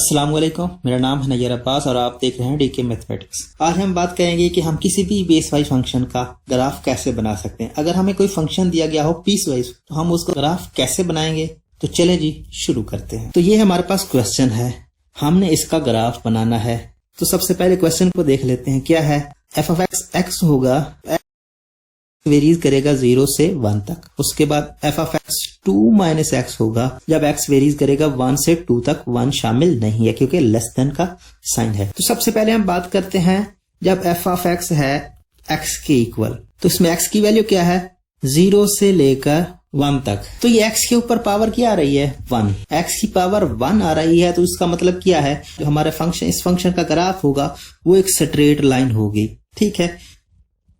अस्सलाम वालेकुम, मेरा नाम है नैयर अब्बास और आप देख रहे हैं डीके मैथमेटिक्स। आज हम बात करेंगे कि हम किसी भी बेस वाइज फंक्शन का ग्राफ कैसे बना सकते हैं। अगर हमें कोई फंक्शन दिया गया हो पीस वाइज तो हम उसका ग्राफ कैसे बनाएंगे। तो चले जी शुरू करते हैं। तो ये हमारे पास क्वेश्चन है, हमने इसका ग्राफ बनाना है। तो सबसे पहले क्वेश्चन को देख लेते हैं। क्या है, एफ ऑफ एक्स होगा, वेरीज करेगा 0 से 1 तक। उसके बाद F of x 2 minus x होगा, जब एक्स वेरीज करेगा 1 से 2 तक। 1 शामिल नहीं है क्योंकि लेस देन का साइन है। तो सबसे पहले हम बात करते हैं, जब एफ ऑफ एक्स है एक्स के इक्वल, तो इसमें एक्स की वैल्यू क्या है 0 से लेकर 1 तक। तो ये एक्स के ऊपर पावर क्या आ रही है 1, एक्स की पावर 1 आ रही है। तो इसका मतलब क्या है, जो हमारे फंक्शन इस फंक्शन का ग्राफ होगा वो एक स्ट्रेट लाइन होगी। ठीक है,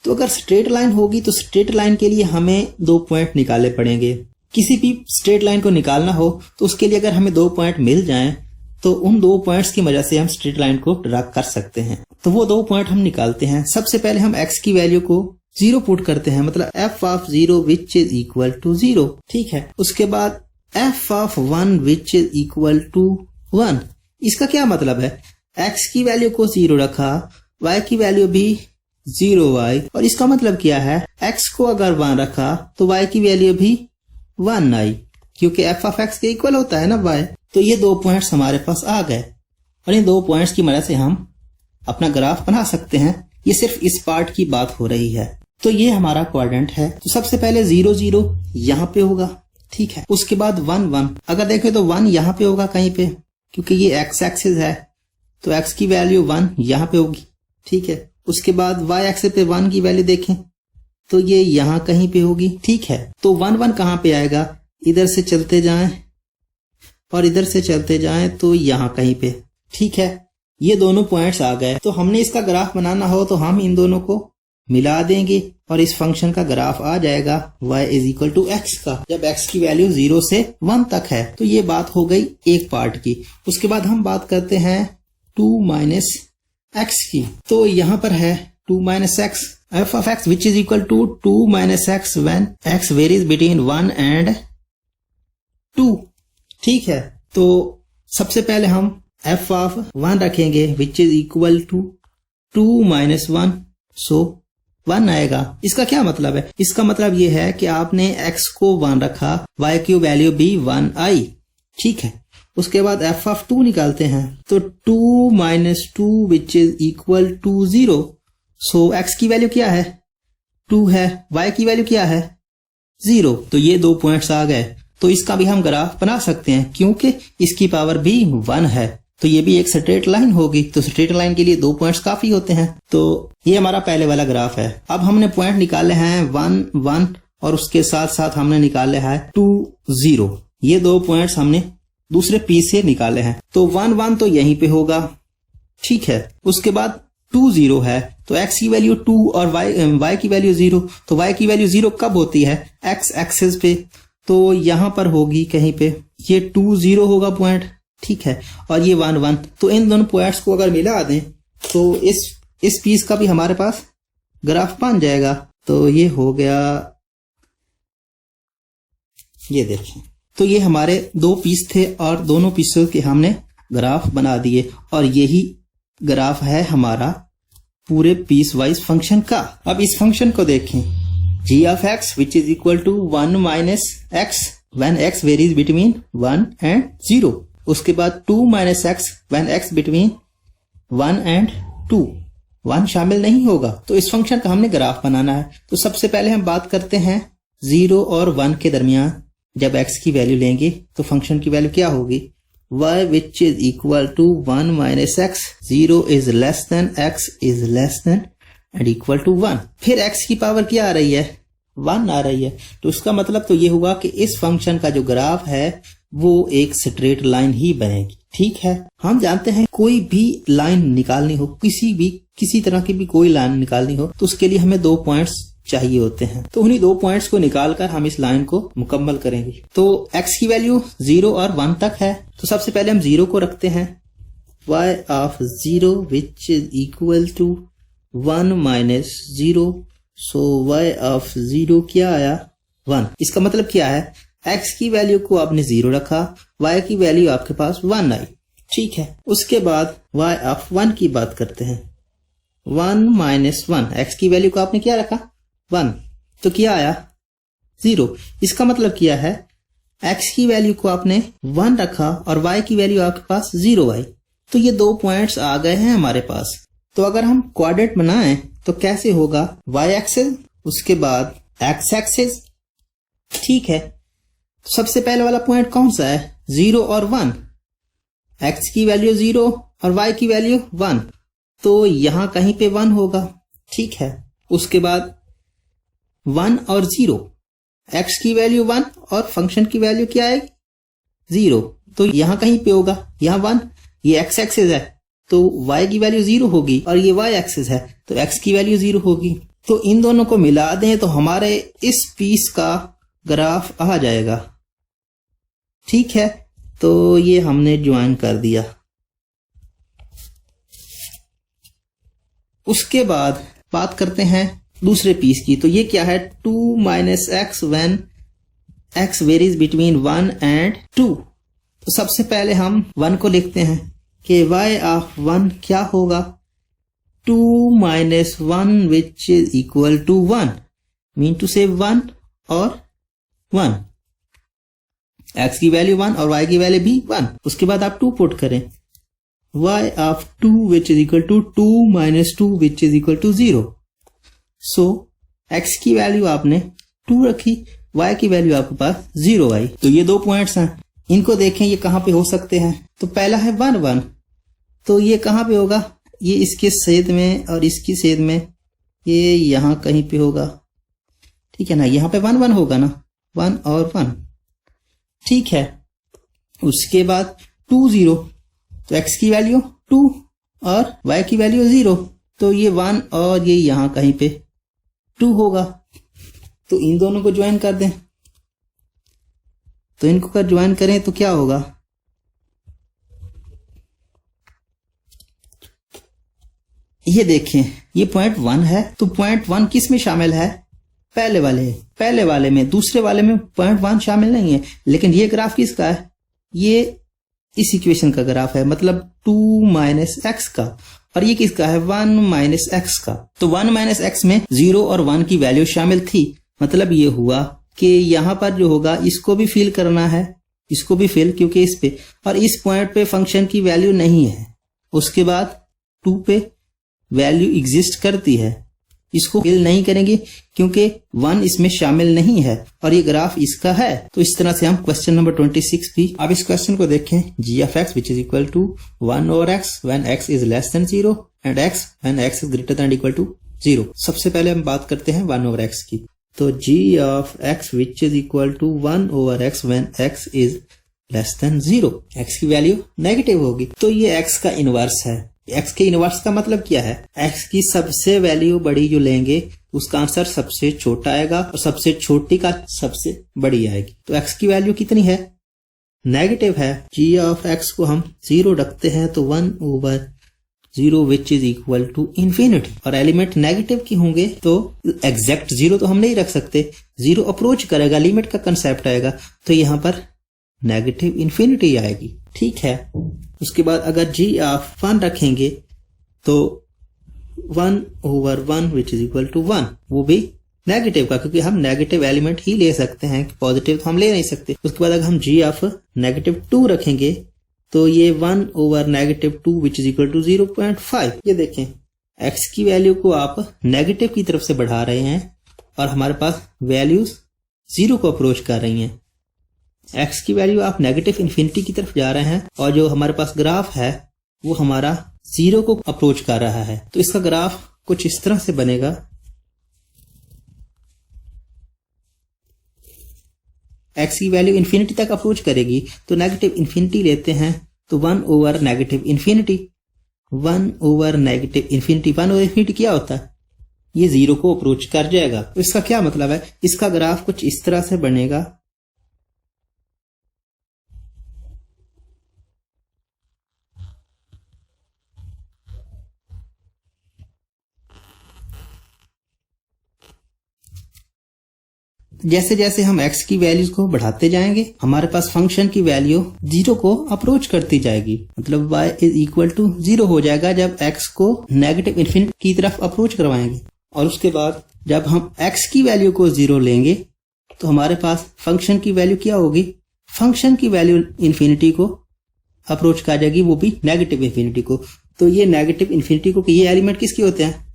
तो अगर स्ट्रेट लाइन होगी तो स्ट्रेट लाइन के लिए हमें 2 पॉइंट निकालने पड़ेंगे। किसी भी स्ट्रेट लाइन को निकालना हो तो उसके लिए अगर हमें 2 पॉइंट मिल जाएं तो उन 2 पॉइंट्स की वजह से हम स्ट्रेट लाइन को ड्रा कर सकते हैं। तो वो 2 पॉइंट हम निकालते हैं। सबसे पहले हम x की वैल्यू को 0 पुट करते हैं, मतलब f of 0 which is equal to 0। ठीक है, उसके बाद f of 1 which is equal to 1। इसका क्या मतलब है, x की वैल्यू को 0 रखा, y की वैल्यू भी 0y, और इसका मतलब क्या है, x को अगर 1 रखा तो y की वैल्यू भी 1 आई, क्योंकि f ऑफ x के इक्वल होता है ना y। तो ये 2 पॉइंट्स हमारे पास आ गए और इन 2 पॉइंट्स की मदद से हम अपना ग्राफ बना सकते हैं। ये सिर्फ इस पार्ट की बात हो रही है। तो ये हमारा क्वाड्रेंट है। तो सबसे पहले 0 0 यहाँ पे होगा। ठीक है, उसके बाद 1 1, अगर देखें तो 1 यहाँ पे होगा कहीं पे, क्योंकि ये x एक्सिस है तो x की वैल्यू 1 यहाँ पे होगी। ठीक है, उसके बाद y एक्सिस पे 1 की वैल्यू देखें तो ये यहाँ कहीं पे होगी। ठीक है, तो 1 1 कहाँ पे आएगा, इधर से चलते जाएं और इधर से चलते जाएं तो यहाँ कहीं पे। ठीक है, ये दोनों पॉइंट्स आ गए। तो हमने इसका ग्राफ बनाना हो तो हम इन दोनों को मिला देंगे और इस फंक्शन का ग्राफ आ जाएगा y is equal to x का, जब x की वैल्यू 0 से 1 तक है। तो ये बात हो गई एक पार्ट की। उसके बाद हम बात करते हैं 2 माइनस एक्स की। तो यहाँ पर है 2 minus x, f of x which is equal to 2 minus x when x varies between 1 and 2। ठीक है, तो सबसे पहले हम एफ ऑफ 1 रखेंगे which is equal to 2 minus 1, so 1 आएगा। इसका क्या मतलब है, इसका मतलब ये है कि आपने x को 1 रखा, y की वैल्यू भी 1 आई। ठीक है, उसके बाद f ऑफ 2 निकालते हैं, तो 2 minus 2 which is equal to 0। So x की वैल्यू क्या है 2 है, y की वैल्यू क्या है 0। तो ये 2 पॉइंट्स आ गए। तो इसका भी हम ग्राफ बना सकते हैं क्योंकि इसकी पावर भी 1 है। तो ये भी एक स्ट्रेट लाइन होगी। तो स्ट्रेट लाइन के लिए 2 पॉइंट्स काफी होते हैं। तो ये हमारा पहले वाला ग्राफ है। अब हमने पॉइंट निकाले हैं 1 1 और उसके साथ साथ हमने निकाले हैं 2 0। ये 2 पॉइंट्स हमने दूसरे पीस से निकाले हैं। तो 1 1 तो यहीं पे होगा। ठीक है, उसके बाद 2 0 है, तो x की वैल्यू 2 और y की वैल्यू 0। तो y की वैल्यू 0 कब होती है, x एक्सिस पे, तो यहां पर होगी कहीं पे। ये 2 0 होगा पॉइंट। ठीक है, और ये 1 1। तो इन दोनों पॉइंट्स को अगर मिला दें तो इस पीस का भी हमारे पास ग्राफ बन जाएगा। तो ये हो गया, ये देखें। तो ये हमारे 2 पीस थे और दोनों पीसों के हमने ग्राफ बना दिए और यही ग्राफ है हमारा पूरे पीस वाइज फंक्शन का। अब इस फंक्शन को देखें, g of x which is equal to 1 minus x when x varies between 1 and 0। उसके बाद 2 minus x when x between 1 and 2। 1 शामिल नहीं होगा। तो इस फंक्शन का हमने ग्राफ बनाना है। तो सबसे पहले हम बात करते हैं 0 और 1 के दरमियान जब x की वैल्यू लेंगे तो फंक्शन की वैल्यू क्या होगी, y which is equal to 1 minus x, 0 is less than x is less than and equal to 1। फिर x की पावर क्या आ रही है 1 आ रही है। तो उसका मतलब तो ये हुआ कि इस फंक्शन का जो ग्राफ है वो एक स्ट्रेट लाइन ही बनेगी। ठीक है, हम जानते हैं कोई भी लाइन निकालनी हो, किसी तरह की भी कोई लाइन निकालनी हो तो उसके लिए हमें 2 पॉइंट्स चाहिए होते हैं। तो उन्हीं 2 पॉइंट्स को निकालकर हम इस लाइन को मुकम्मल करेंगे। तो x की वैल्यू 0 और 1 तक है। तो सबसे पहले हम 0 को रखते हैं, y of 0 which is equal to 1 minus 0। So y of 0 क्या आया 1। इसका मतलब क्या है, x की वैल्यू को आपने 0 रखा, y की वैल्यू आपके पास 1 आई। ठीक है, उसके बाद y ऑफ 1 की बात करते हैं। 1 माइनस 1, x की वैल्यू को आपने क्या रखा 1, तो क्या आया 0। इसका मतलब क्या है x की वैल्यू को आपने 1 रखा और y की वैल्यू आपके पास 0 आई, तो ये 2 पॉइंट्स आ गए हैं हमारे पास। तो अगर हम क्वाड्रेंट बनाएं तो कैसे होगा, y एक्सिस उसके बाद x एक्सिस। ठीक है, सबसे पहले वाला पॉइंट कौन सा है 0 और 1, x की वैल्यू 0 और y की वैल्यू 1, तो यहां कहीं पे 1 होगा। ठीक है, उसके बाद 1 और 0, x की वैल्यू 1 और फंक्शन की वैल्यू क्या आएगी 0, तो यहां कहीं पे होगा, यहां 1, ये x एक्सिस है तो y की वैल्यू 0 होगी और ये y एक्सिस है तो x की वैल्यू 0 होगी। तो इन दोनों को मिला दें तो हमारे इस पीस का ग्राफ आ जाएगा। ठीक है, तो ये हमने ज्वाइन कर दिया। उसके बाद बात करते हैं दूसरे पीस की। तो ये क्या है 2 minus x when x varies between 1 and 2। तो सबसे पहले हम 1 को लिखते हैं कि y ऑफ 1 क्या होगा 2 minus 1 which is equal to 1, mean two से 1 और 1, x की वैल्यू 1 और y की वैल्यू भी 1। उसके बाद आप 2 पुट करें, y of 2 which is equal to 2 minus 2 which is equal to 0। So x की वैल्यू आपने 2 रखी, y की वैल्यू आपके पास 0 आई। तो ये 2 पॉइंट्स हैं, इनको देखें ये कहां पे हो सकते हैं। तो पहला है 1 1, तो ये कहां पे होगा, ये इसके छेद में और इसकी छेद में, ये यहां कहीं पे होगा। ठीक है ना, यहां पे 1 1 होगा ना, 1 और 1। ठीक है, उसके बाद 2 0, तो x की वैल्यू 2 और y की वैल्यू 0, तो ये 1 और ये यहां कहीं पे 2 होगा। तो इन दोनों को ज्वाइन कर दें, तो इनको कर ज्वाइन करें तो क्या होगा, ये देखें ये पॉइंट 1 है, तो पॉइंट 1 किस में शामिल है, पहले वाले में, दूसरे वाले में पॉइंट 1 शामिल नहीं है। लेकिन ये ग्राफ किसका है, ये इस इक्वेशन का ग्राफ है, मतलब 2 माइनस एक्स का, और ये किसका है 1 माइनस एक्स का। तो 1 माइनस एक्स में 0 और 1 की वैल्यू शामिल थी, मतलब ये हुआ कि यहां पर जो होगा इसको भी फिल करना है, इसको भी फिल, क्योंकि इस पे और इस पॉइंट पे फंक्शन की वैल्यू नहीं है। उसके बाद 2 पे वैल्यू एग्जिस्ट करती है, इसको फिल नहीं करेंगे क्योंकि 1 इसमें शामिल नहीं है और ये ग्राफ इसका है। तो इस तरह से हम क्वेश्चन नंबर 26 भी, अब इस क्वेश्चन को देखें, g of x which is equal to 1 over x when x is less than 0 and x when x is greater than equal to 0। सबसे पहले हम बात करते हैं 1 ओवर x की। तो g of x which is equal to 1 over x when x is less than 0, x की value negative होगी, तो ये x का इनवर्स है। x के इनवर्स का मतलब क्या है, x की सबसे वैल्यू बड़ी जो लेंगे उसका आंसर सबसे छोटा आएगा और सबसे छोटी का सबसे बड़ी आएगी। तो x की वैल्यू कितनी है, नेगेटिव है। g ऑफ x को हम 0 रखते हैं तो 1 over 0 which is equal to infinity, और एलिमेंट नेगेटिव की होंगे तो एग्जैक्ट 0 तो हम नहीं रख सकते, 0 अप्रोच करेगा, लिमिट का कंसेप्ट आएगा, तो यहां पर नेगेटिव इंफिनिटी आएगी। ठीक है, उसके बाद अगर g ऑफ 1 रखेंगे तो 1 over 1 which is equal to 1, वो भी नेगेटिव का, क्योंकि हम नेगेटिव एलिमेंट ही ले सकते हैं, पॉजिटिव तो हम ले नहीं सकते। उसके बाद अगर हम g ऑफ नेगेटिव 2 रखेंगे तो ये 1 over negative 2 which is equal to 0.5। ये देखें x की वैल्यू को आप नेगेटिव की तरफ से बढ़ा रहे हैं और हमारे पास वैल्यूज 0 को अप्रोच कर रही हैं। x की वैल्यू आप नेगेटिव इन्फिनिटी की तरफ जा रहे हैं और जो हमारे पास ग्राफ है वो हमारा 0 को अप्रोच कर रहा है। तो इसका ग्राफ कुछ इस तरह से बनेगा, x की वैल्यू इन्फिनिटी तक अप्रोच करेगी तो नेगेटिव इन्फिनिटी लेते हैं, तो 1 over negative infinity, 1 over negative infinity, 1 over infinity क्या होता है, ये 0 को अप्रोच कर जाएगा। तो इसका क्या मतलब है, इसका ग्राफ कुछ इस तरह से बनेगा। जैसे जैसे हम x की वैल्यूज को बढ़ाते जाएंगे हमारे पास फंक्शन की वैल्यू 0 को अप्रोच करती जाएगी, मतलब y इज इक्वल टू 0 हो जाएगा जब x को नेगेटिव इन्फिनिटी की तरफ अप्रोच करवाएंगे। और उसके बाद जब हम x की वैल्यू को 0 लेंगे तो हमारे पास फंक्शन की वैल्यू क्या होगी, फंक्शन की वैल्यू इन्फिनिटी को अप्रोच कर जाएगी, वो भी नेगेटिव इन्फिनिटी को। तो ये नेगेटिव इन्फिनिटी को, ये एलिमेंट किसके होते हैं,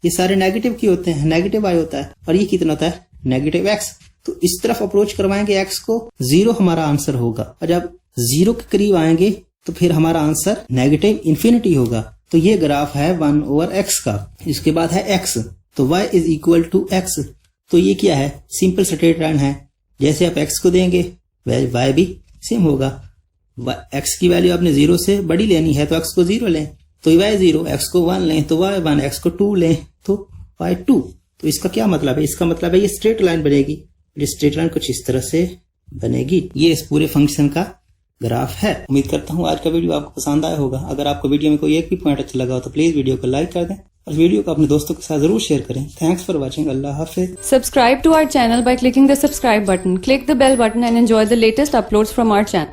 ये सारे नेगेटिव के होते हैं, नेगेटिव y होता है और ये कितना होता है नेगेटिव x। तो इस तरफ अप्रोच करवाएंगे x को, 0 हमारा आंसर होगा और जब 0 के करीब आएंगे तो फिर हमारा आंसर नेगेटिव इन्फिनिटी होगा। तो ये ग्राफ है 1/x का। इसके बाद है x, तो y is equal to x। तो ये क्या है, सिंपल स्ट्रेट लाइन है, जैसे आप x को देंगे y भी सेम होगा। x की वैल्यू आपने 0 से बड़ी लेनी है तो x को 0 लें, तो y 0, x को 1 लें तो y 1, x को 2 लें तो y 2। तो इसका क्या मतलब है, इसका मतलब है ये स्ट्रेट लाइन बनेगी। ये स्ट्रेट लाइन कुछ इस तरह से बनेगी। ये इस पूरे फंक्शन का ग्राफ है। उम्मीद करता हूँ आज का वीडियो आपको पसंद आया होगा। अगर आपको वीडियो में कोई एक भी पॉइंट अच्छा लगा हो तो प्लीज वीडियो को लाइक कर दें और वीडियो को अपने दोस्तों के साथ जरूर शेयर करें। Thanks for watching. Allah Hafiz. Subscribe to our channel by clicking the subscribe button. Click the bell button and enjoy the latest uploads from our channel.